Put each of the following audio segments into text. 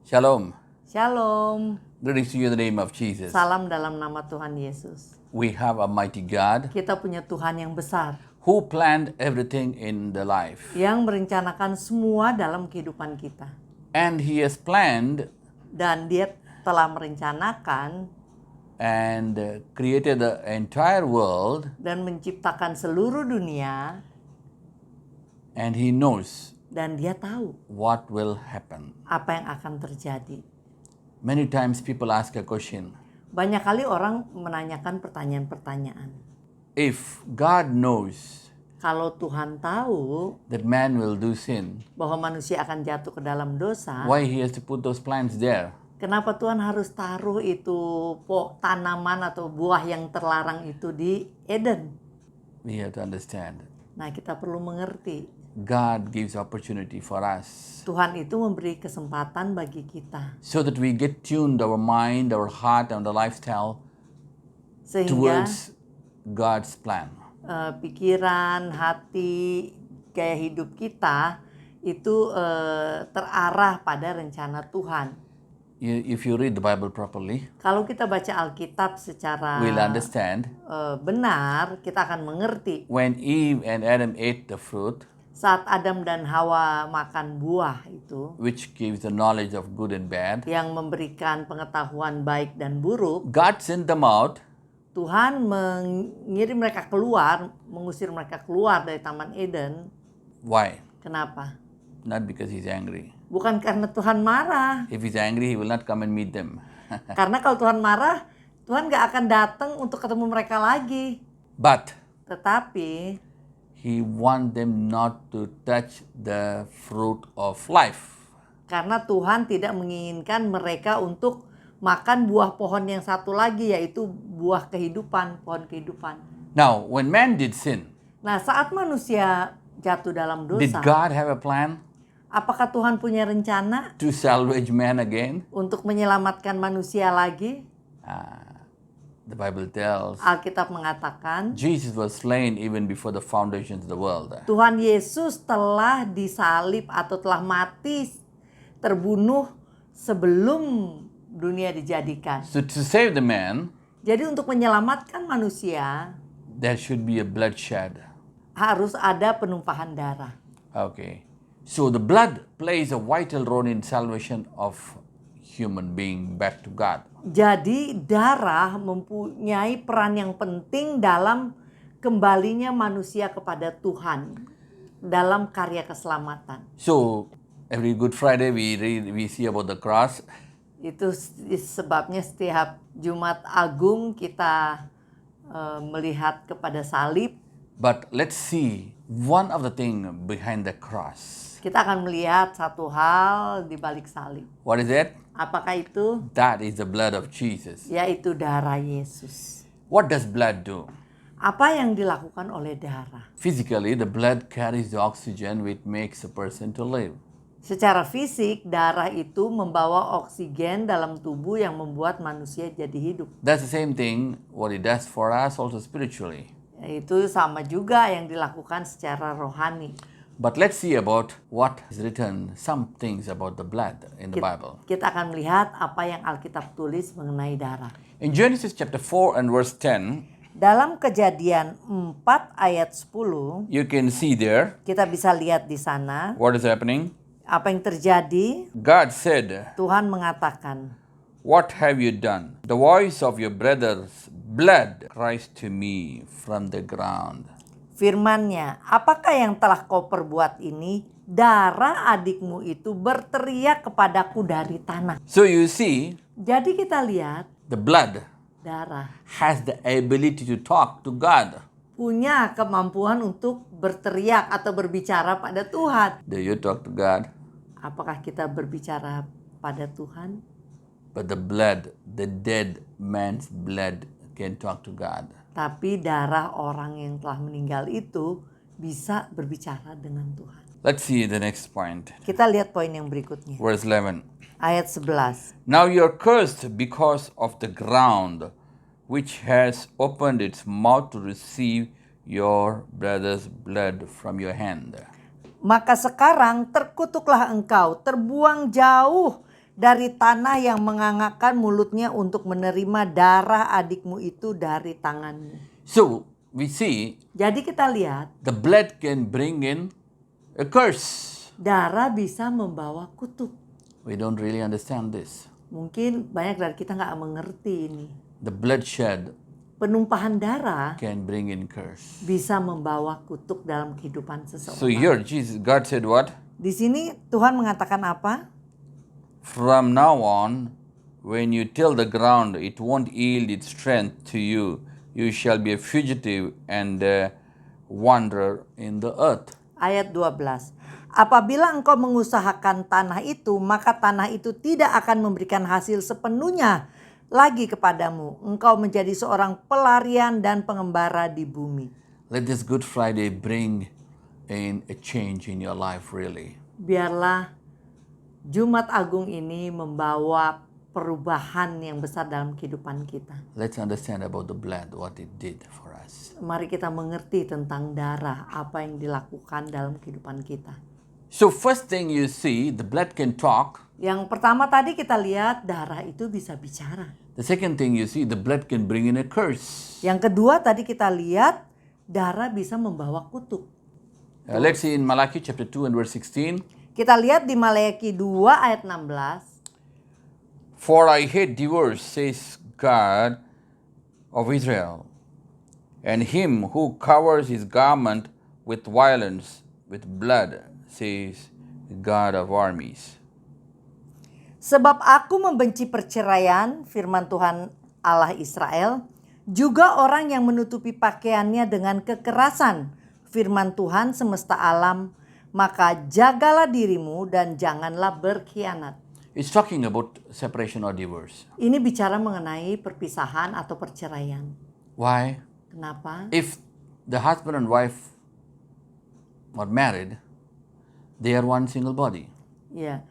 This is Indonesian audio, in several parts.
Shalom. Shalom. Greetings to you in the name of Jesus. Salam dalam nama Tuhan Yesus. We have a mighty God Kita punya Tuhan yang besar who planned everything in the life. yang merencanakan semua dalam kehidupan kita. And He has planned Dan Dia telah merencanakan and created the entire world, dan menciptakan seluruh dunia, and He knows dan Dia tahu what will happen. apa yang akan terjadi. Many times people ask a question, Banyak kali orang menanyakan pertanyaan-pertanyaan. if God knows Kalau Tuhan tahu that man will do sin, bahwa manusia akan jatuh ke dalam dosa, why He has to put those plants there? kenapa Tuhan harus taruh itu tanaman atau buah yang terlarang itu di Eden? We have to understand. Nah, kita perlu mengerti. God gives opportunity for us Tuhan itu memberi kesempatan bagi kita. so that we get tuned our mind, our heart, and our lifestyle Sehingga towards God's plan. pikiran, hati, gaya hidup kita itu terarah pada rencana Tuhan. If you read the Bible properly, Kalau kita baca Alkitab secara we'll understand benar, kita akan mengerti. when Eve and Adam ate the fruit, Saat Adam dan Hawa makan buah itu, which gives the knowledge of good and bad, yang memberikan pengetahuan baik dan buruk, God sent them out Tuhan mengirim mereka keluar, mengusir mereka keluar dari Taman Eden. Why? Kenapa? Not because He's angry. Bukan karena Tuhan marah. If He's angry, He will not come and meet them. Karena kalau Tuhan marah, Tuhan gak akan datang untuk ketemu mereka lagi. But Tetapi He wants them not to touch the fruit of life. karena Tuhan tidak menginginkan mereka untuk makan buah pohon yang satu lagi, yaitu buah kehidupan, pohon kehidupan. Now, when man did sin, Nah, saat manusia jatuh dalam did dosa, God have a plan apakah Tuhan punya rencana to salvage man again? untuk menyelamatkan manusia lagi? The Bible tells Alkitab mengatakan Jesus was slain even before the foundations of the world. Tuhan Yesus telah disalib atau telah mati, terbunuh sebelum dunia dijadikan. So to save the man, Jadi untuk menyelamatkan manusia there should be a bloodshed. harus ada penumpahan darah. Okay. So the blood plays a vital role in salvation of human being back to God. Jadi darah mempunyai peran yang penting dalam kembalinya manusia kepada Tuhan dalam karya keselamatan. So every Good Friday we see about the cross. Itu sebabnya setiap Jumat Agung kita melihat kepada salib. But let's see one of the thing behind the cross. Kita akan melihat satu hal di balik salib. What is it? Apakah itu? That is the blood of Jesus. Yaitu darah Yesus. What does blood do? Apa yang dilakukan oleh darah? Physically, the blood carries the oxygen which makes a person to live. Secara fisik, darah itu membawa oksigen dalam tubuh yang membuat manusia jadi hidup. That's the same thing what it does for us also spiritually. Itu sama juga yang dilakukan secara rohani. But let's see about what is written, some things about the blood in the Bible. Kita akan melihat apa yang Alkitab tulis mengenai darah. In Genesis chapter 4 and verse 10, Dalam Kejadian 4 ayat 10, you can see there kita bisa lihat di sana what is happening. apa yang terjadi. God said, Tuhan mengatakan, "What have you done? The voice of your brother's blood cries to me from the ground." firman-Nya, apakah yang telah kau perbuat ini? Darah adikmu itu berteriak kepadaku dari tanah. So you see, Jadi kita lihat the blood darah has the ability to talk to God. punya kemampuan untuk berteriak atau berbicara pada Tuhan. Do you talk to God? Apakah kita berbicara pada Tuhan? But the blood, the dead man's blood can talk to God. Tapi darah orang yang telah meninggal itu bisa berbicara dengan Tuhan. Let's see the next point. Kita lihat poin yang berikutnya. Verse 11. Ayat 11. Now you are cursed because of the ground, which has opened its mouth to receive your brother's blood from your hand. Maka sekarang terkutuklah engkau, terbuang jauh dari tanah yang mengangakkan mulutnya untuk menerima darah adikmu itu dari tanganmu. So we see Jadi kita lihat the blood can bring in a curse. darah bisa membawa kutuk. We don't really understand this. Mungkin banyak dari kita nggak mengerti ini. The bloodshed Penumpahan darah can bring in curse. bisa membawa kutuk dalam kehidupan So seseorang. here God said what? Di sini Tuhan mengatakan apa? From now on, when you till the ground, it won't yield its strength to you. You shall be a fugitive and a wanderer in the earth. Ayat 12. Apabila engkau mengusahakan tanah itu, maka tanah itu tidak akan memberikan hasil sepenuhnya lagi kepadamu. Engkau menjadi seorang pelarian dan pengembara di bumi. Let this Good Friday bring in a change in your life, really. Biarlah Jumat Agung ini membawa perubahan yang besar dalam kehidupan kita. Let's understand about the blood, what it did for us. Mari kita mengerti tentang darah, apa yang dilakukan dalam kehidupan kita. So first thing you see, the blood can talk. Yang pertama tadi kita lihat darah itu bisa bicara. The second thing you see, the blood can bring in a curse. Yang kedua tadi kita lihat darah bisa membawa kutuk. Let's see in Malachi chapter 2 and verse 16. Kita lihat di Maleakhi 2 ayat 16. For I hate divorce, says God of Israel, and him who covers his garment with violence, with blood, says God of armies. Sebab aku membenci perceraian, firman Tuhan Allah Israel, juga orang yang menutupi pakaiannya dengan kekerasan, firman Tuhan semesta alam, maka jagalah dirimu dan janganlah berkhianat. It's talking about separation or divorce. Ini bicara mengenai perpisahan atau perceraian. Why? Kenapa? If the husband and wife are married, they are one single body. Ya.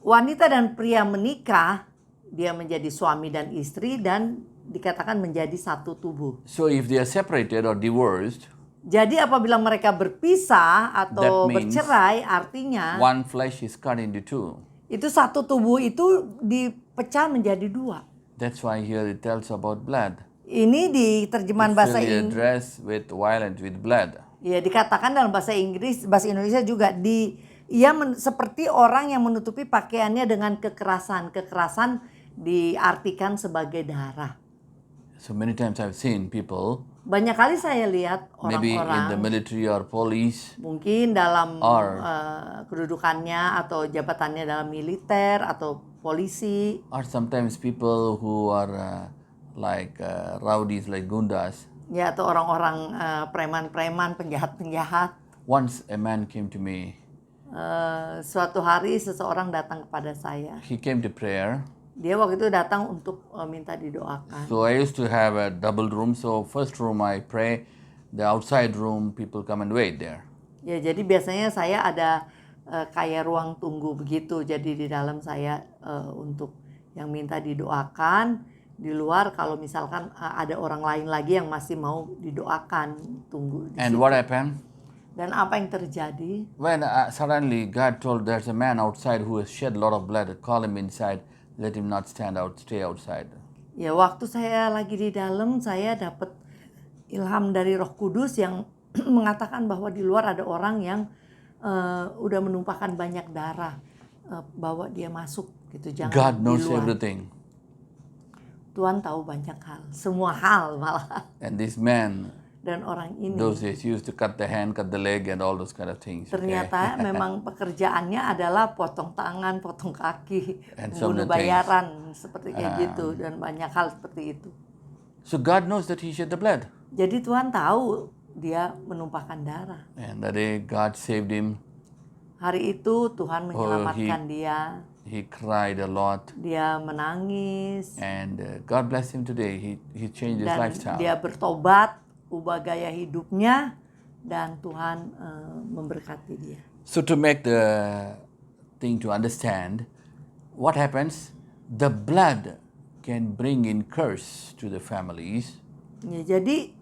Wanita dan pria menikah, dia menjadi suami dan istri dan dikatakan menjadi satu tubuh. So if they are separated or divorced, Jadi apabila mereka berpisah atau That means bercerai, artinya one flesh is cut into two. itu satu tubuh itu dipecah menjadi dua. That's why here it tells about blood. Ini di terjemahan bahasa Fill your Inggris, dress with violence, with blood. ya dikatakan dalam bahasa Inggris, bahasa Indonesia juga seperti orang yang menutupi pakaiannya dengan kekerasan. Kekerasan diartikan sebagai darah. So many times I've seen people, Banyak kali saya lihat maybe in the orang-orang military or police, mungkin dalam Or- kedudukannya atau jabatannya dalam militer atau polisi, or sometimes people who are rowdies, like gundas. ya atau orang-orang preman-preman, penjahat-penjahat. Once a man came to me. Suatu hari seseorang datang kepada saya. He came to prayer. Dia waktu itu datang untuk minta didoakan. So I used to have a double room. So first room I pray, the outside room people come and wait there. Ya jadi biasanya saya ada kayak ruang tunggu begitu. Jadi di dalam saya untuk yang minta didoakan. Di luar kalau misalkan ada orang lain lagi yang masih mau didoakan, tunggu di And situ. what happened? Dan apa yang terjadi? When suddenly God told there's a man outside who has shed a lot of blood. Call him inside. Let him not stand out. Stay outside. Ya waktu saya lagi di dalam, saya dapat ilham dari Roh Kudus yang mengatakan bahwa di luar ada orang yang udah menumpahkan banyak darah, bawa dia masuk gitu, jangan God di knows luar. everything. Tuhan tahu banyak hal, semua hal malah. And this man, Dan orang ini those days, he used to cut the hand, cut the leg, and all those kind of things. okay? ternyata memang pekerjaannya adalah potong tangan, potong kaki, And some bunuh of the things. bayaran seperti kayak gitu, dan banyak hal seperti itu. So God knows that he shed the blood. Jadi Tuhan tahu dia menumpahkan darah. And that day God saved him. Hari itu Tuhan menyelamatkan dia. He cried a lot. Dia menangis And God bless him today. He changed his dan lifestyle. dia bertobat, ubah gaya hidupnya, dan Tuhan memberkati dia. So to make the thing to understand, what happens? The blood can bring in curse to the families. Ya, jadi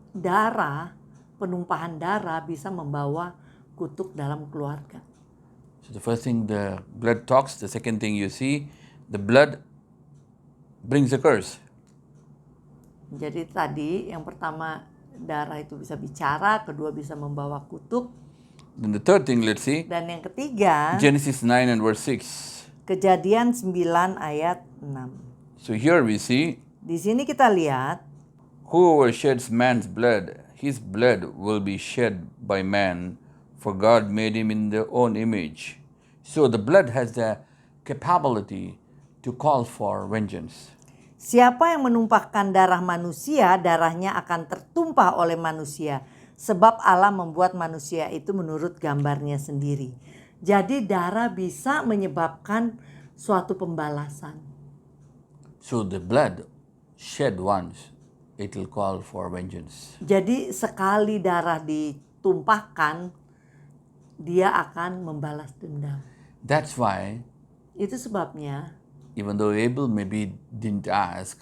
penumpahan darah bisa membawa kutuk dalam keluarga. So the first thing, the blood talks. The second thing you see, the blood brings a curse. Jadi tadi yang pertama darah itu bisa bicara, kedua bisa membawa kutuk, Then the third thing, let's see, dan yang ketiga Genesis 9 and verse 6. Kejadian 9 ayat 6. So here we see, Di sini kita lihat, whoever sheds man's blood, his blood will be shed by man, for God made him in their own image. So the blood has the capability to call for vengeance. siapa yang menumpahkan darah manusia, darahnya akan tertumpah oleh manusia. Sebab Allah membuat manusia itu menurut gambarnya sendiri. Jadi darah bisa menyebabkan suatu pembalasan. So the blood shed once, it will call for vengeance. Jadi sekali darah ditumpahkan, dia akan membalas dendam. That's why, Itu sebabnya even though Abel maybe didn't ask,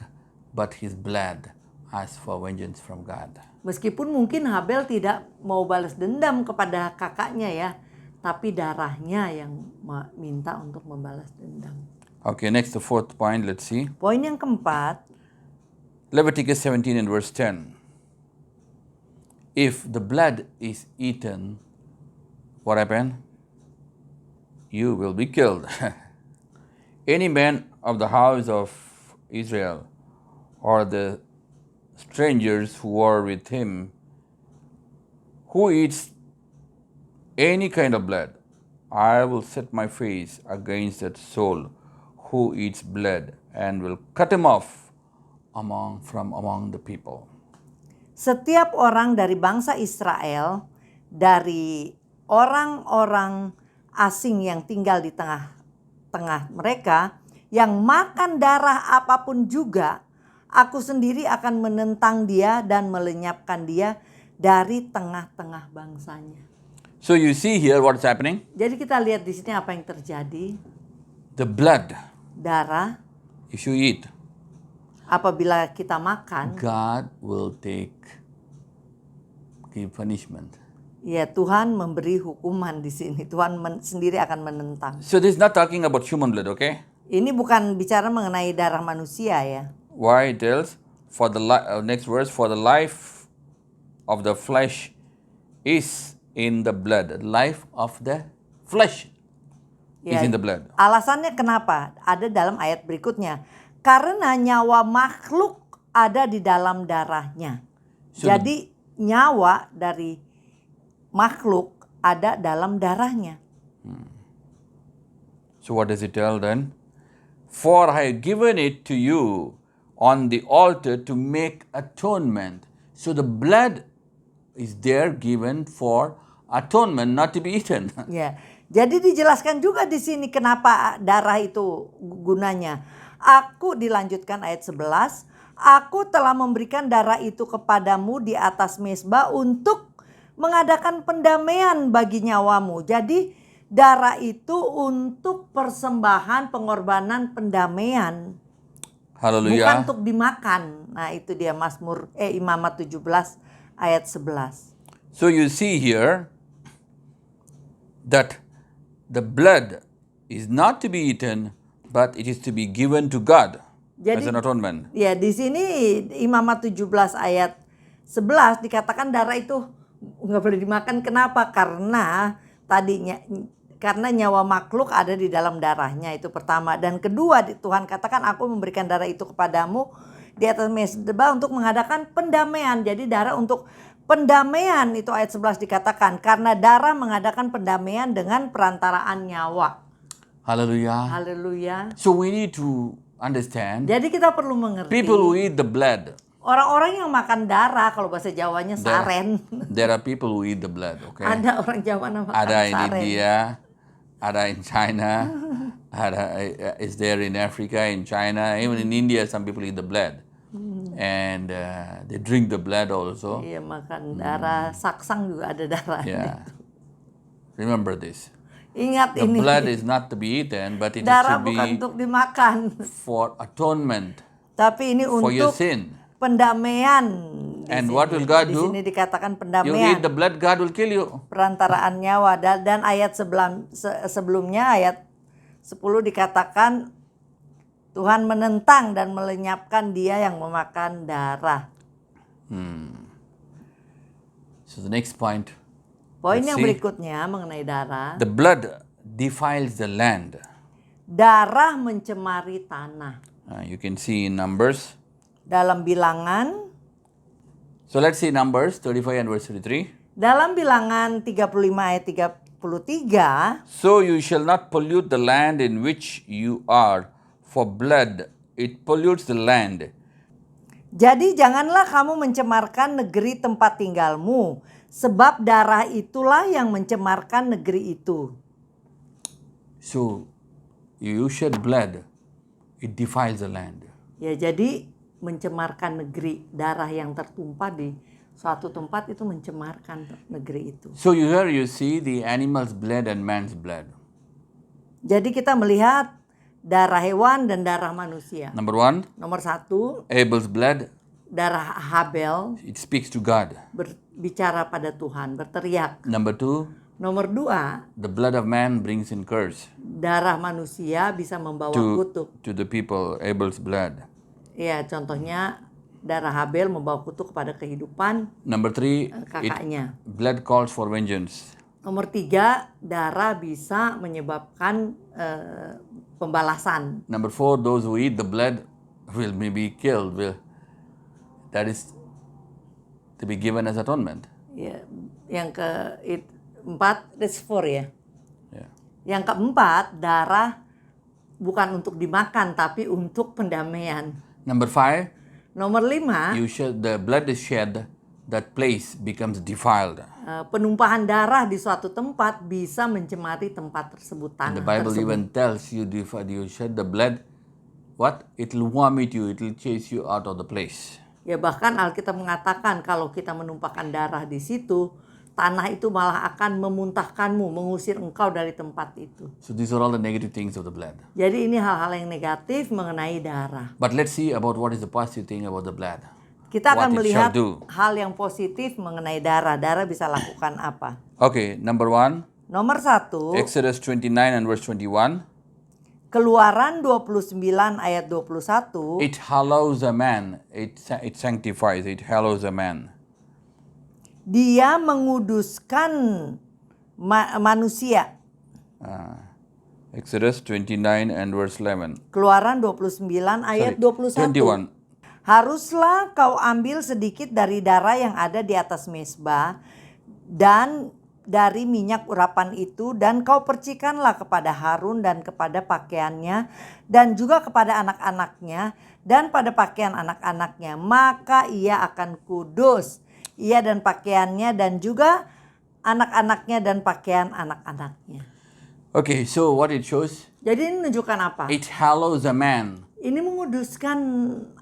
but his blood asked for vengeance from God. meskipun mungkin Habel tidak mau balas dendam kepada kakaknya ya, tapi darahnya yang minta untuk membalas dendam. Okay, next the fourth point, let's see. Poin yang keempat, Leviticus 17 and verse 10. If the blood is eaten, what happened? You will be killed. Any man of the house of Israel or the strangers who are with him who eats any kind of blood, I will set my face against that soul who eats blood and will cut him off from among the people. setiap orang dari bangsa Israel, dari orang-orang asing yang tinggal di tengah-tengah mereka, yang makan darah apapun juga, aku sendiri akan menentang dia dan melenyapkan dia dari tengah-tengah bangsanya. So you see here what's happening? Jadi kita lihat di sini apa yang terjadi. The blood, Darah, if you eat, apabila kita makan, God will give punishment. ya Tuhan memberi hukuman di sini. Tuhan sendiri akan menentang. So this is not talking about human blood, okay? Ini bukan bicara mengenai darah manusia ya. Why it tells for the next verse, for the life of the flesh is in the blood. Life of the flesh is in the blood. Alasannya kenapa? Ada dalam ayat berikutnya. Karena nyawa makhluk ada di dalam darahnya. Jadi nyawa dari makhluk ada dalam darahnya. So what does it tell then? For I have given it to you on the altar to make atonement. So the blood is there given for atonement, not to be eaten. Ya. Jadi dijelaskan juga di sini kenapa darah itu gunanya. Aku dilanjutkan ayat 11. Aku telah memberikan darah itu kepadamu di atas mezbah untuk mengadakan pendamaian bagi nyawamu. Jadi darah itu untuk persembahan, pengorbanan, pendamaian. Bukan Hallelujah. untuk dimakan. Nah itu dia Imamat 17 ayat 11. So you see here that the blood is not to be eaten, but it is to be given to God as an atonement. Ya di sini Imamat 17 ayat 11 dikatakan darah itu nggak boleh dimakan. Kenapa? Karena karena nyawa makhluk ada di dalam darahnya, itu pertama. Dan kedua, Tuhan katakan aku memberikan darah itu kepadamu di atas mezbah untuk mengadakan pendamaian. Jadi darah untuk pendamaian, itu ayat 11 dikatakan. Karena darah mengadakan pendamaian dengan perantaraan nyawa. Hallelujah. Haleluya. So we need to understand Jadi kita perlu mengerti. people who eat the blood. Orang-orang yang makan darah, kalau bahasa Jawanya saren. There are people who eat the blood, okay? Ada orang Jawa yang makan Ada in saren. India, ada in China, is there in Africa, in China, even in India some people eat the blood. And they drink the blood also. Iya, makan darah. Saksang juga ada darahnya. Yeah. Remember this. Ingat The ini. blood is not to be eaten, but it is Darah to bukan be untuk dimakan. for atonement Tapi ini for your untuk sin. pendamaian And what will God Di do? sini dikatakan You pendamaian. eat the blood, God will kill you. Perantaraan nyawa. Dan ayat sebelumnya, ayat 10 dikatakan Tuhan menentang dan melenyapkan dia yang memakan darah. So the next point, Poin let's yang see. berikutnya mengenai darah. The blood defiles the land. Darah mencemari tanah. You can see in Numbers. Dalam bilangan, So let's see Numbers 35 and verse 33. dalam bilangan 35 ayat 33, So you shall not pollute the land in which you are, for blood, it pollutes the land. jadi janganlah kamu mencemarkan negeri tempat tinggalmu, sebab darah itulah yang mencemarkan negeri itu. So you shed blood, it defiles the land. Ya, jadi mencemarkan negeri, darah yang tertumpah di suatu tempat itu mencemarkan negeri itu. So here you see the animal's blood and man's blood. Jadi kita melihat darah hewan dan darah manusia. Number 1, Nomor 1, Abel's blood, darah Habel it speaks to God. berbicara pada Tuhan, berteriak. Number 2, Nomor 2, the blood of man brings in curse darah manusia bisa membawa kutuk. to the people, Abel's blood. Ya, contohnya darah Habel membawa kutuk kepada kehidupan Number 3, kakaknya. blood calls for vengeance. Nomor 3, darah bisa menyebabkan pembalasan. Number 4, those who eat the blood will be killed. That is to be given as atonement. Ya, yang keempat, that's 4 ya. Yeah. Yang keempat, darah bukan untuk dimakan tapi untuk pendamaian. Number 5, Nomor 5, the blood is shed, that place becomes defiled. penumpahan darah di suatu tempat bisa mencemari tempat tersebut, And tanah the Bible tersebut. even tells you, you shed the blood, what? It will vomit you, it will chase you out of the place. Ya, bahkan Alkitab mengatakan kalau kita menumpahkan darah di situ, tanah itu malah akan memuntahkanmu, mengusir engkau dari tempat itu. So these are all the negative things of the blood. Jadi ini hal-hal yang negatif mengenai darah. But let's see about what is the positive thing about the blood. Kita akan What it melihat shall do. hal yang positif mengenai darah. Darah bisa lakukan apa? Okay, number 1, Nomor 1, Exodus 29 and verse 21. Keluaran 29 ayat 21. It hallows a man, it sanctifies, it hallows a man. Dia menguduskan manusia. Exodus 29 and verse 11. Keluaran 29 ayat 21. 21. Haruslah kau ambil sedikit dari darah yang ada di atas mezbah dan dari minyak urapan itu, dan kau percikanlah kepada Harun dan kepada pakaiannya dan juga kepada anak-anaknya dan pada pakaian anak-anaknya, maka ia akan kudus, ia dan pakaiannya dan juga anak-anaknya dan pakaian anak-anaknya. Okay, so what it shows? Jadi ini menunjukkan apa? It hallows a man. Ini menguduskan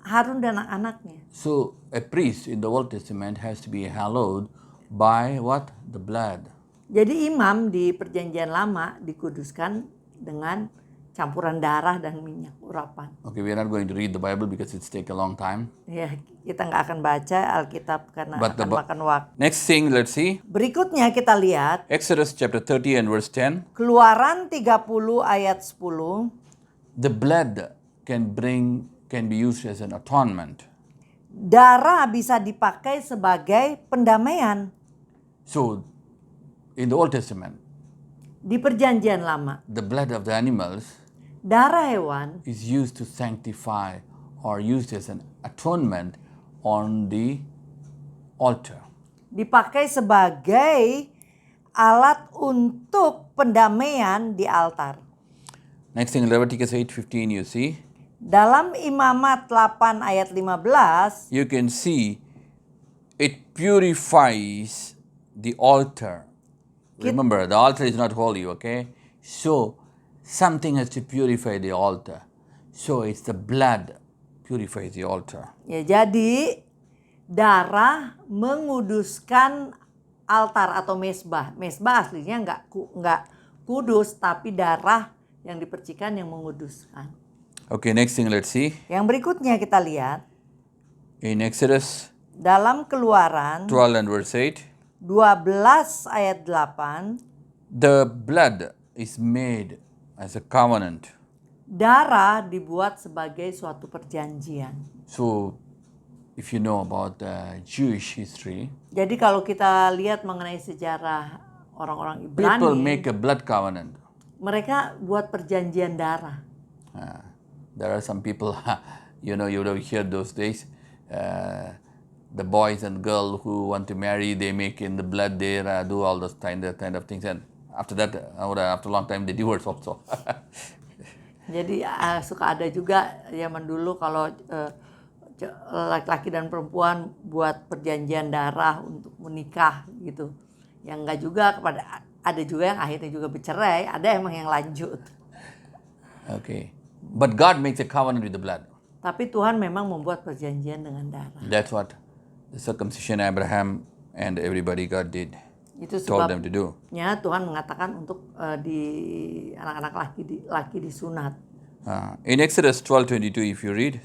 Harun dan anak-anaknya. So a priest in the Old Testament has to be hallowed by what? The blood. Jadi imam di perjanjian lama dikuduskan dengan campuran darah dan minyak urapan. Okay, we are not going to read the Bible because it's take a long time. Ya, kita nggak akan baca Alkitab karena But akan makan waktu. Next thing, let's see. Berikutnya kita lihat Exodus chapter 30 and verse 10. Keluaran 30 ayat 10. The blood can be used as an atonement. Darah bisa dipakai sebagai pendamaian. So in the Old Testament, Di perjanjian lama, the blood of the animals darah hewan is used to sanctify or used as an atonement on the altar. dipakai sebagai alat untuk pendamaian di altar. Next thing, Leviticus 8:15, you see. Dalam Imamat 8 ayat 15, You can see it purifies the altar. Remember, the altar is not holy, okay? So, something has to purify the altar. So, it's the blood purifies the altar. ya jadi darah menguduskan altar atau mezbah. Mezbah aslinya nggak kudus, tapi darah yang dipercikan yang menguduskan. Okay, next thing, let's see. Yang berikutnya kita lihat In Exodus Dalam Keluaran 12 and verse 8, 12 ayat 8, the blood is made as a covenant. darah dibuat sebagai suatu perjanjian. So, if you know about Jewish history, Jadi kalau kita lihat mengenai sejarah orang-orang people Ibrani, make a blood covenant. mereka buat perjanjian darah. There are some people, you would have heard those days, the boys and girl who want to marry, they make in the blood there, do all those kind of things, and after that, after a long time, they divorce also. Jadi suka ada juga zaman dulu kalau laki-laki dan perempuan buat perjanjian darah untuk menikah gitu. Yang enggak juga ada juga yang akhirnya juga bercerai, ada emang yang lanjut. Okay, but God makes a covenant with the blood. Tapi Tuhan memang membuat perjanjian dengan darah. That's what the circumcision Abraham and everybody God did. Itu Told them to do. sebabnya Tuhan mengatakan untuk di anak-anak laki disunat. In Exodus 12:22, if you read,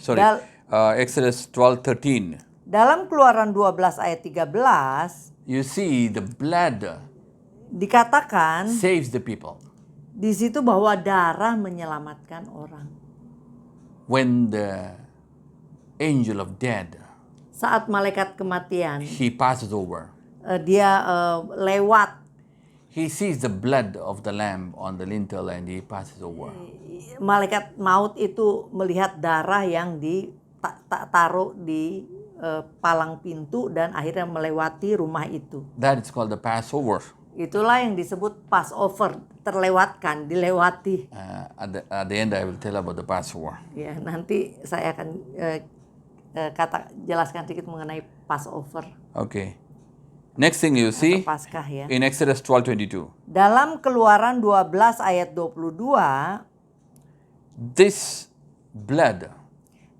Exodus 12:13, Dalam Keluaran 12 ayat 13 you see the blood dikatakan saves the people. di situ bahwa darah menyelamatkan orang. When the angel of death, Saat malaikat kematian he passes over, dia lewat, he sees the blood of the lamb on the lintel and he passes over. malaikat maut itu melihat darah yang ditaruh di palang pintu dan akhirnya melewati rumah itu. That is called the Passover. Itulah yang disebut Passover, terlewatkan, dilewati. At the end, I will tell about the Passover. Ya, nanti saya akan jelaskan sedikit mengenai Passover. Okay. Next thing you see Paskah ya. in Exodus 12:22. Dalam Keluaran 12 ayat 22, This blood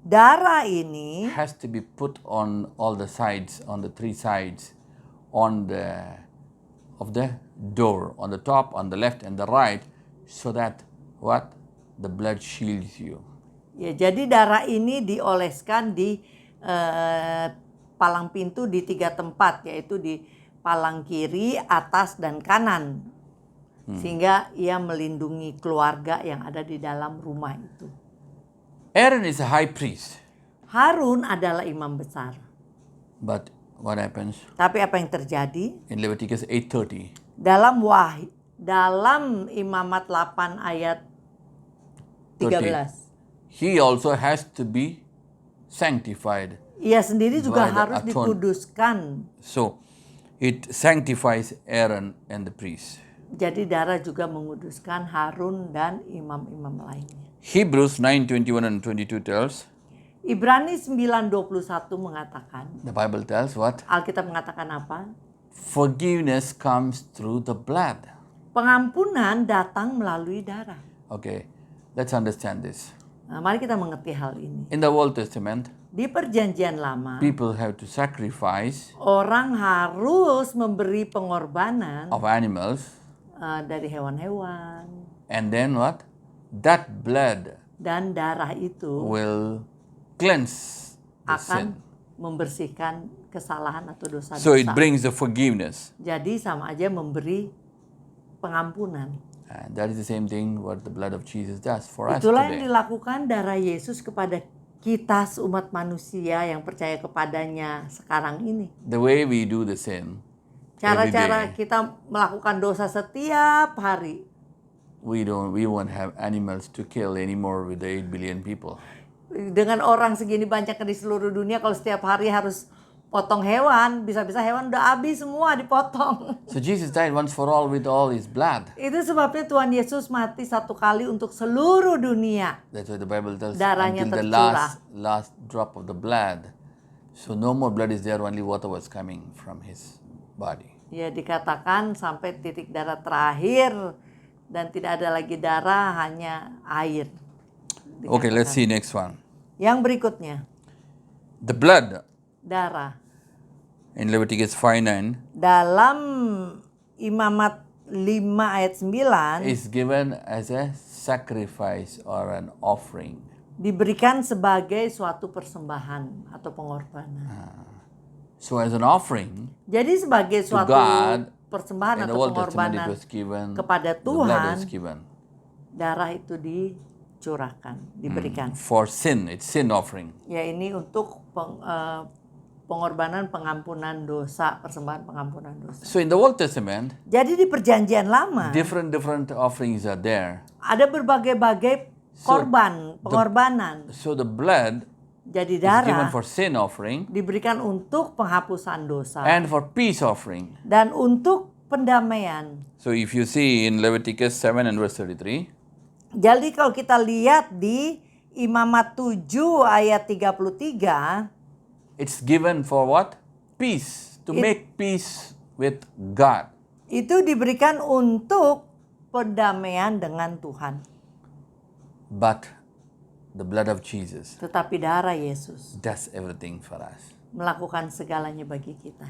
darah ini has to be put on all the sides, on the three sides, of the door, on the top, on the left, and the right, so that what? The blood shields you. ya, jadi darah ini dioleskan di palang pintu di 3 tempat, yaitu di palang kiri, atas, dan kanan. Sehingga ia melindungi keluarga yang ada di dalam rumah itu. Aaron is a high priest. Harun adalah imam besar. But what happens Tapi apa yang terjadi? in Leviticus 8:30? Dalam Imamat 8 ayat 13. He also has to be sanctified. Ia sendiri juga By the harus dikuduskan. So, it sanctifies Aaron and the priest. Jadi darah juga menguduskan Harun dan imam-imam lainnya. Hebrews 9:21 and 22 tells, Ibrani 9:21 mengatakan, the Bible tells what? Alkitab mengatakan apa? Forgiveness comes through the blood. Pengampunan datang melalui darah. Okay, let's understand this. Nah, mari kita mengerti hal ini. In the Old Testament, Di perjanjian lama, people have to sacrifice orang harus memberi pengorbanan of animals, dari hewan-hewan. and then what? That blood Dan darah itu will cleanse the sin. akan membersihkan kesalahan atau dosa-dosa. So it brings the forgiveness. Jadi sama aja memberi pengampunan. And that is the same thing what the blood of Jesus does for us Itulah yang today. dilakukan darah Yesus kepada kita umat manusia yang percaya kepadanya sekarang ini. The way we do the sin, Cara-cara every day, kita melakukan dosa setiap hari. we won't have animals to kill anymore with the 8 billion people. Dengan orang segini banyaknya di seluruh dunia, kalau setiap hari harus potong hewan, bisa-bisa hewan udah habis semua dipotong. So Jesus died once for all with all his blood. Itu sebabnya Tuhan Yesus mati satu kali untuk seluruh dunia. That's why the Bible tells Darahnya until the tercurah. last drop of the blood. So no more blood is there, only water was coming from his body. Ya, dikatakan sampai titik darah terakhir dan tidak ada lagi darah, hanya air. Okay, let's see next one. Yang berikutnya, The blood darah. in Leviticus 5:9 Dalam Imamat 5 ayat 9 is given as a sacrifice or an offering. diberikan sebagai suatu persembahan atau pengorbanan. So as an offering Jadi sebagai to suatu God, persembahan in the atau Old Testament it pengorbanan was given, kepada the blood Tuhan, was given. darah itu dicurahkan, diberikan. For sin, it's sin offering. Ya, ini untuk pengorbanan pengampunan dosa, persembahan pengampunan dosa. So in the Old Testament, Jadi di perjanjian lama different offerings are there. ada berbagai-bagai korban, pengorbanan. So the blood Jadi is given darah for sin offering diberikan untuk penghapusan dosa and for peace offering. dan untuk pendamaian. So if you see in Leviticus 7 and verse 33, Jadi kalau kita lihat di Imamat 7 ayat 33, it's given for what? Peace, to make peace with God. itu diberikan untuk pendamaian dengan Tuhan. But the blood of Jesus Tetapi darah Yesus does everything for us. melakukan segalanya bagi kita.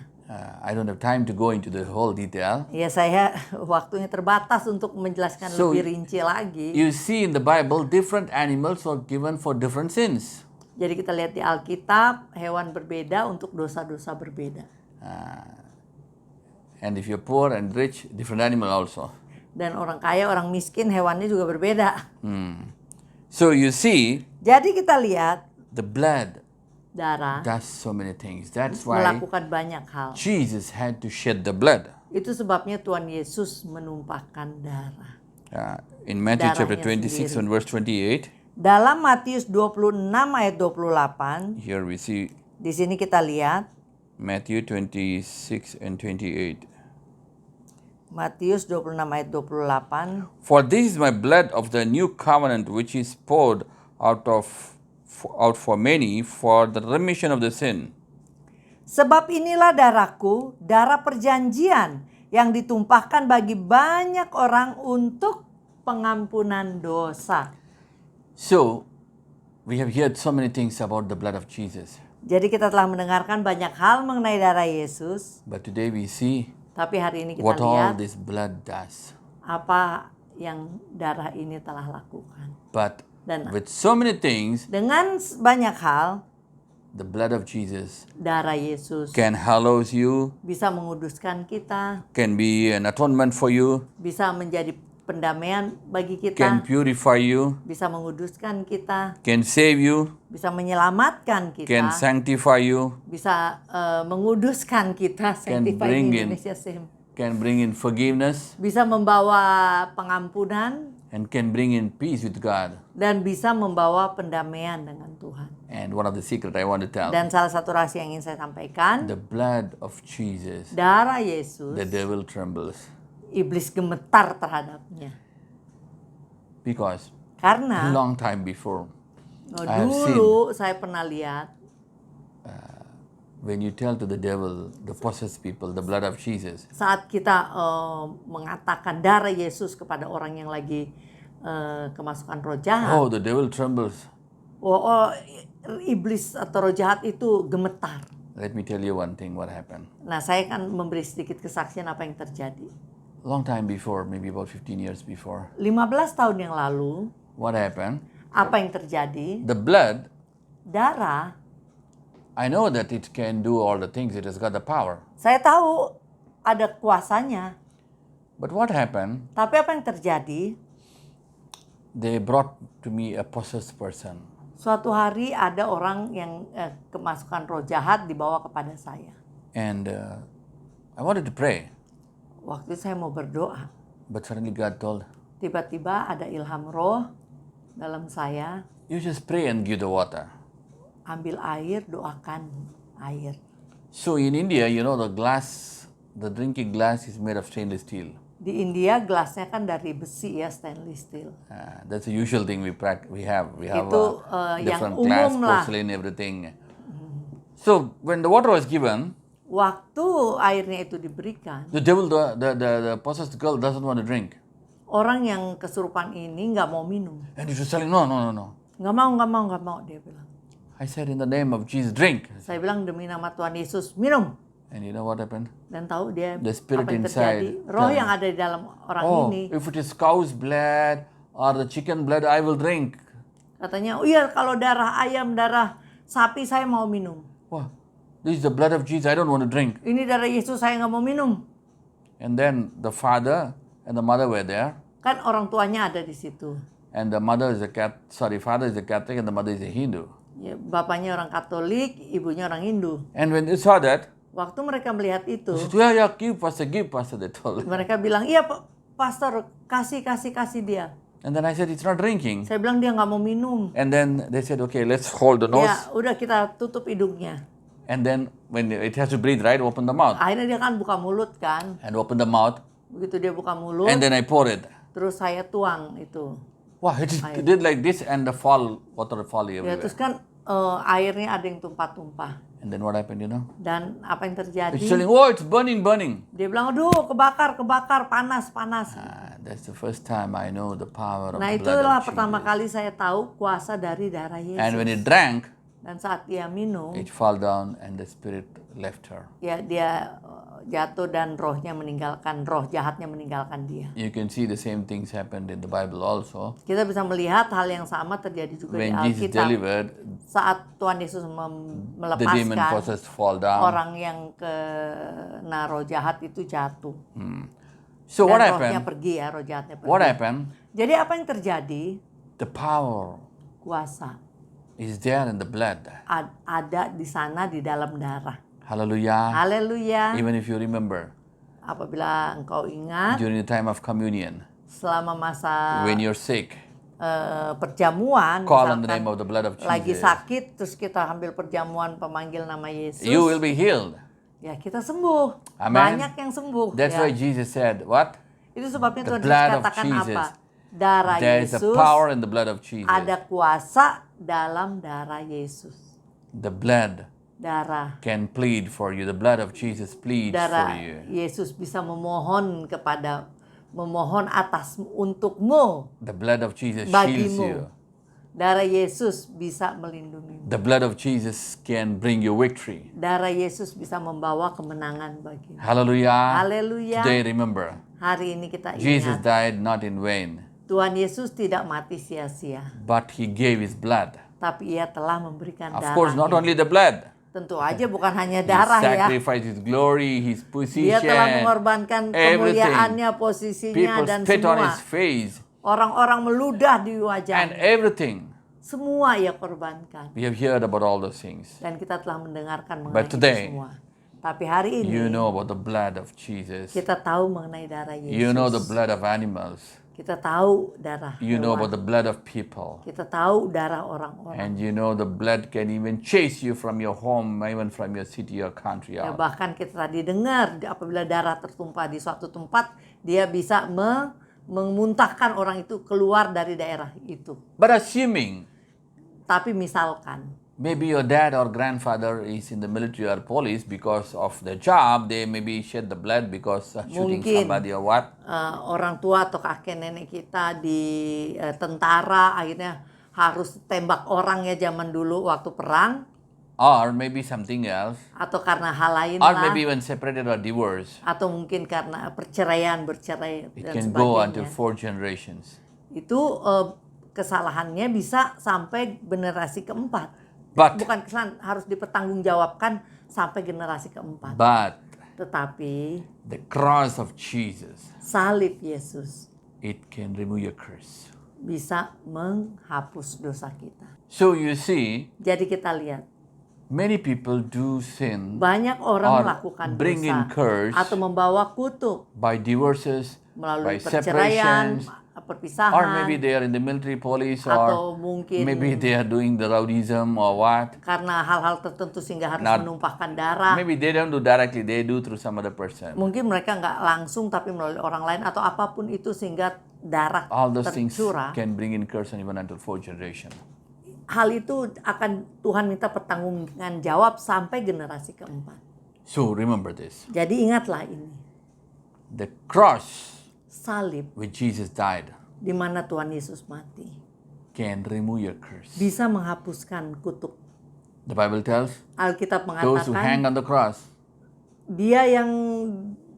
I don't have time to go into the whole detail. Ya, saya waktunya terbatas untuk menjelaskan So, lebih rinci lagi. You see in the Bible, different animals were given for different sins. Jadi kita lihat di Alkitab, hewan berbeda untuk dosa-dosa berbeda. And if you're poor and rich, different animal also. Dan orang kaya, orang miskin, hewannya juga berbeda. So you see, Jadi kita lihat the blood darah does so many things. That's why melakukan banyak hal. Jesus had to shed the blood. Itu sebabnya Tuhan Yesus menumpahkan darah. In Matthew chapter Darahnya 26 and verse 28, Dalam Matius 26 ayat 28, here we see di sini kita lihat Matthew 26 and 28. Matius 26 ayat 28. For this is my blood of the new covenant, which is poured out for many for the remission of the sin. Sebab inilah darahku, darah perjanjian yang ditumpahkan bagi banyak orang untuk pengampunan dosa. So, we have heard so many things about the blood of Jesus. Jadi kita telah mendengarkan banyak hal mengenai darah Yesus, But today we see tapi hari ini kita what all lihat this blood does. apa yang darah ini telah lakukan. But Dan with so many things, dengan banyak hal, the blood of Jesus darah Yesus can hallow you, bisa menguduskan kita, can be an atonement for you, bisa menjadi pendamaian bagi can kita, purify you, bisa menguduskan kita, can save you, bisa menyelamatkan can kita, sanctify you, bisa menguduskan kita, sanctify bring di in- Indonesia same. can bring in forgiveness, Bisa membawa pengampunan and can bring in peace with God. dan bisa membawa pendamaian dengan Tuhan. And one of the secret I want to tell, Dan salah satu rahasia yang ingin saya sampaikan, the blood of Jesus, darah Yesus, the devil trembles. iblis gemetar terhadapnya. Because Karena long time before, I have seen dulu saya pernah lihat when you tell to the devil, the possessed people, the blood of Jesus, saat kita mengatakan darah Yesus kepada orang yang lagi kemasukan roh jahat, oh, the devil trembles. iblis atau roh jahat itu gemetar. Let me tell you one thing, what happened. Nah, saya akan memberi sedikit kesaksian apa yang terjadi. Long time before, maybe about 15 years before, 15 tahun yang lalu, what happened? apa yang terjadi? The blood, Darah, I know that it can do all the things, it has got the power. saya tahu ada kuasanya. But what happened? Tapi apa yang terjadi? They brought to me a possessed person. Suatu hari ada orang yang kemasukan roh jahat dibawa kepada saya. And I wanted to pray, Waktu itu saya mau berdoa. but suddenly God told, Tiba-tiba ada ilham roh dalam saya. you just pray and give the water. Ambil air, doakan air. So in India, you know, the drinking glass is made of stainless steel. Di India gelasnya kan dari besi ya, stainless steel. That's the usual thing we have. We have Itu, yang different glass, umum lah. porcelain, everything. So when the water was given, Waktu airnya itu diberikan, the devil, the possessed girl doesn't want to drink. orang yang kesurupan ini nggak mau minum. And he was telling, no. Nggak mau, dia bilang. I said, in the name of Jesus, drink. Saya bilang demi nama Tuhan Yesus, minum. And you know what happened? Dan tahu dia The spirit apa yang inside terjadi. Roh yang ada di dalam orang ini. If it is cow's blood or the chicken blood, I will drink. Katanya, oh iya kalau darah ayam, darah sapi saya mau minum. Wow. this is the blood of Jesus, I don't want to drink. Ini darah Yesus, saya nggak mau minum. And then the father and the mother were there. Kan orang tuanya ada di situ. And the father is a Catholic and the mother is a Hindu. Ya, bapaknya orang Katolik, ibunya orang Hindu. And when they saw that, Waktu mereka melihat itu, they said, yeah, give pastor, they told. mereka bilang, iya pastor, kasih dia. And then I said, it's not drinking. Saya bilang dia nggak mau minum. And then they said, okay, let's hold the nose. Ya udah kita tutup hidungnya. And then when it has to breathe, right, open the mouth. Akhirnya dia kan buka mulut kan. And open the mouth. Begitu dia buka mulut, And then I pour it. terus saya tuang itu. Wow, it did like this and the water fall Ya everywhere. terus kan airnya ada yang tumpah-tumpah. And then what happened, Dan apa yang terjadi? It's telling, oh, it's burning. Dia bilang, aduh kebakar, panas. That's the first time I know the power of Nah the blood itulah of pertama Jesus. kali saya tahu kuasa dari darah And when Yesus. it drank, Dan saat dia minum, it fell down and the spirit left her. ya dia jatuh dan roh jahatnya meninggalkan dia. You can see the same things happened in the Bible also. Kita bisa melihat hal yang sama terjadi juga di When Jesus Alkitab. delivered, Saat Tuhan Yesus the demon melepaskan, possessed fall down. orang yang kena roh jahat itu jatuh. So what Dan rohnya happened? pergi ya, roh jahatnya pergi. What happened? Jadi apa yang terjadi? The power Kuasa is there in the blood. ada di sana di dalam darah. Hallelujah. Haleluya. Even if you remember, Apabila engkau ingat during the time of communion, selama masa when you're sick, perjamuan, call on the misalkan name of the blood of lagi Jesus. sakit terus kita ambil perjamuan pemanggil nama Yesus, You will be healed. ya kita sembuh. Amen. Banyak yang sembuh. That's ya. why Jesus said, what? Itu sebabnya The Tuhan blood Yesus of katakan Jesus. apa? Darah There is a Yesus, power in the blood of Jesus. ada kuasa dalam darah Yesus. The blood Darah can plead for you. The blood of Jesus pleads for darah you. Yesus bisa memohon untukmu, The blood of Jesus shields bagimu. you. Darah Yesus bisa melindungimu. The blood of Jesus can bring you victory. Darah Yesus bisa membawa kemenangan bagimu. Hallelujah. Haleluya. Today remember, Hari ini kita Jesus ingat died not in vain, Tuhan Yesus tidak mati sia-sia, but He gave His blood. tapi Ia telah memberikan Of course, not darahnya. only the blood. Tentu aja bukan hanya He darah ya. sacrificed His glory, His Dia position, telah mengorbankan kemuliaannya, everything. posisinya, People dan spit on semua. His face Orang-orang meludah di and wajahnya. everything. Semua Ia korbankan. We have heard about all those things. Dan kita telah mendengarkan mengenai But itu today, semua. Tapi hari ini You know about the blood of Jesus. kita tahu mengenai darah Yesus. You know the blood of animals. Kita tahu darah You know hewan. about the blood of people. Kita tahu darah orang-orang. And you know the blood can even chase you from your home, even from your city or country Ya, out. bahkan kita tadi dengar apabila darah tertumpah di suatu tempat, dia bisa memuntahkan orang itu keluar dari daerah itu. But assuming Tapi misalkan maybe your dad or grandfather is in the military or police because of the job, they maybe shed the blood because shooting Mungkin. somebody or what. orang tua atau kakek nenek kita di tentara akhirnya harus tembak orang ya zaman dulu waktu perang, Or maybe something else. atau karena hal lain Or lah, maybe even separated or divorced. atau mungkin karena bercerai It dan can go until sebagainya. 4 generations. Itu kesalahannya bisa sampai generasi keempat. But- Bukan kesalahan, harus dipertanggungjawabkan sampai generasi keempat. But Tetapi the cross of Jesus, salib Yesus it can remove your curse. bisa menghapus dosa kita. So you see, Jadi kita lihat many people do sin banyak orang Or melakukan bring in dosa curse atau membawa kutuk by divorces, melalui by perceraian, separations, perpisahan, or maybe they are in the military police, atau or mungkin maybe they are doing the rowdyism or what. karena hal-hal tertentu sehingga harus Not- menumpahkan darah. Maybe they don't do directly, they do through some other person. Mungkin mereka nggak langsung tapi melalui orang lain atau apapun itu sehingga darah All those things tercurah. can bring in curse and even until 4th generation. Hal itu akan Tuhan minta pertanggungjawaban jawab sampai generasi keempat. So remember this. Jadi ingatlah ini, The cross salib which Jesus died di mana Tuhan Yesus mati can remove your curse. bisa menghapuskan kutuk. The Bible tells Alkitab those who hang mengatakan on the cross, dia yang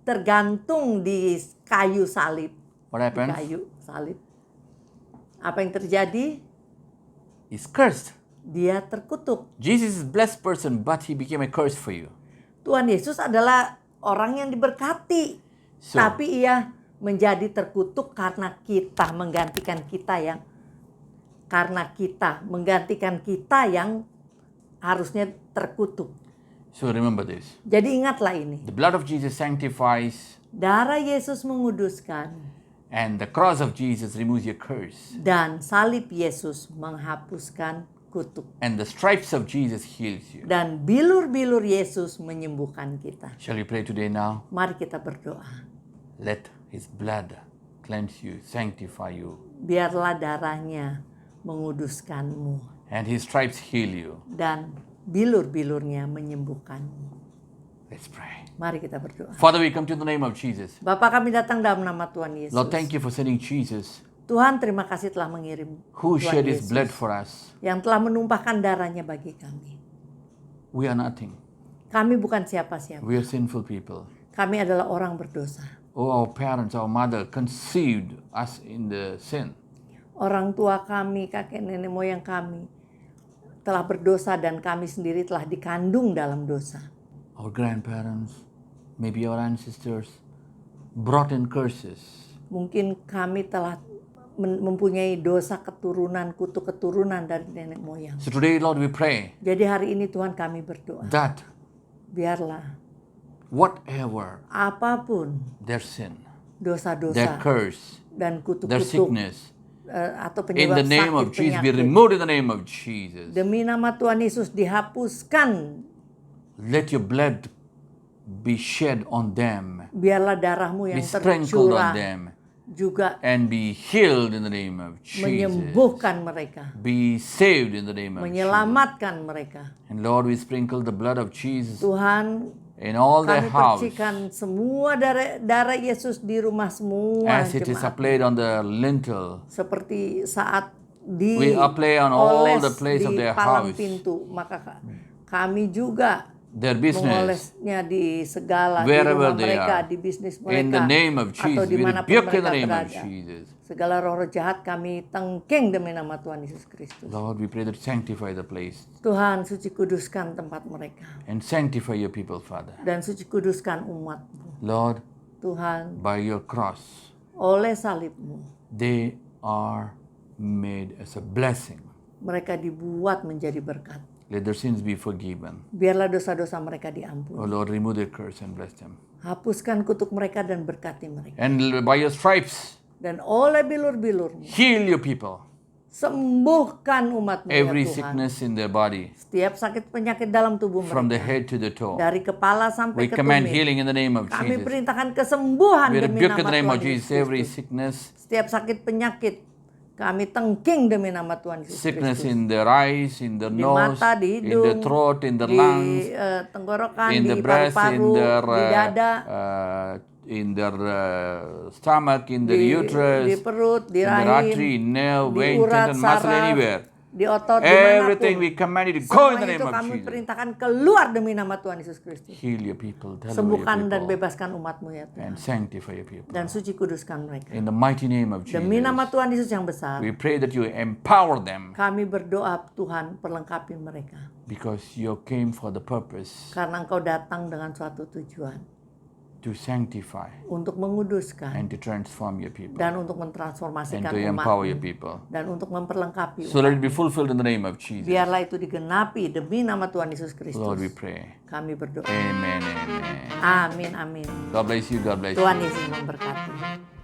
tergantung di kayu salib, what di happens? kayu salib. Apa yang terjadi? Is cursed. dia terkutuk. Jesus is a blessed person, but he became a curse for you. Tuhan Yesus adalah orang yang diberkati, So- tapi ia menjadi terkutuk karena kita menggantikan kita yang harusnya terkutuk. So remember this. Jadi ingatlah ini, The blood of Jesus sanctifies, darah Yesus menguduskan and the cross of Jesus removes your curse. dan salib Yesus menghapuskan kutuk. And the stripes of Jesus heals you. Dan bilur-bilur Yesus menyembuhkan kita. Shall we pray today now? Mari kita berdoa. Let his blood cleanse you, sanctify you, Biarlah darahnya menguduskanmu and his stripes heal you. dan bilur-bilurnya menyembuhkanmu. Let's pray. Mari kita berdoa. Father, we come to the name of Jesus. Bapa, kami datang dalam nama Tuhan Yesus. Lord, thank you for sending Jesus, Tuhan, terima kasih telah mengirim who Tuhan shed his Yesus blood for us. yang telah menumpahkan darahnya bagi kami. We are nothing. Kami bukan siapa-siapa. We are sinful people. Kami adalah orang berdosa. Oh, our parents, our mother conceived us in the sin. Orang tua kami, kakek nenek moyang kami telah berdosa dan kami sendiri telah dikandung dalam dosa. Our grandparents, maybe our ancestors, brought in curses. Mungkin kami telah mempunyai dosa keturunan, kutuk keturunan dari nenek moyang. So today, Lord, we pray Jadi hari ini Tuhan kami berdoa, that biarlah whatever apapun their sin, their dosa-dosa curse, dan their kutuk-kutuk sickness, atau in penyebab the name of sakit Jesus, be penyakit, removed in the name of Jesus. demi nama Tuhan Yesus dihapuskan. Let your blood be shed on them, Biarlah darahmu be yang sprinkled on tercurah them, juga and be healed in the name of Jesus. menyembuhkan mereka, Be saved in the name of Jesus. menyelamatkan mereka. And Lord, we sprinkle the blood of Jesus Tuhan, in all their kami house percikan semua darah Yesus di rumah semua as it is jemaat. applied on the lintel. Seperti saat We apply on all dioles the place of di their palang house. pintu, maka kami juga Their business. mengolesnya di segala di Wherever rumah they mereka, are. di bisnis mereka, In the name of atau Jesus, we dimanapun rebuke in mereka the name of berada. Jesus. Segala roh-roh jahat kami tengking demi nama Tuhan Yesus Kristus. Lord, we pray that sanctify the place Tuhan, suci kuduskan tempat mereka and sanctify your people, Father. dan suci kuduskan umat-Mu. Lord, Tuhan, by your cross, oleh salib-Mu they are made as a blessing. mereka dibuat menjadi berkat. Let their sins be forgiven. Biarlah dosa-dosa mereka diampuni. Oh Lord, remove their curse and bless them. Hapuskan kutuk mereka dan berkati mereka. And by your stripes, Dan oleh bilur-bilur-Mu, heal your people. sembuhkan umat-Mu ya Every Tuhan. sickness in their body, Setiap sakit penyakit dalam tubuh from the mereka, head to the toe. dari kepala sampai We ke command tumit. healing in the name of Kami Jesus. perintahkan kesembuhan We demi rebuke nama in the name Tuhan of Jesus Yesus every Kristus. sickness, Setiap sakit penyakit kami tengking demi nama Tuhan Yesus sickness Kristus. in their eyes, in their Di nose, mata, di in the hidung, throat, in the di lungs, tenggorokan, in di the breast, in paru-paru, their di dada, stomach, in their di uterus, perut, di in the rahim, artery, nerve, di vein, urat, tendon, muscle, saraf, anywhere. di otot, Everything dimanapun. we command you to go in Semua the name itu of kami Jesus. perintahkan keluar demi nama Tuhan Yesus Kristus. Heal your people, deliver your Sembuhkan dan people, bebaskan umat-Mu ya Tuhan. and sanctify your people. Dan suci kuduskan mereka. In the mighty name of Demi nama Jesus, Tuhan Yesus yang besar, we pray that you empower them kami berdoa Tuhan perlengkapi mereka. because you came for the purpose Karena Engkau datang dengan suatu tujuan. to sanctify Untuk menguduskan. and to transform your people Dan untuk and mentransformasikan to empower your umat. people. Dan untuk memperlengkapi So let it be fulfilled in the name of Jesus. Biarlah itu digenapi demi nama Tuhan Yesus Kristus. Lord, we pray. Kami berdoa. Amen, amen. Amin, amin. God bless you, God bless Tuhan you. Yesus memberkati.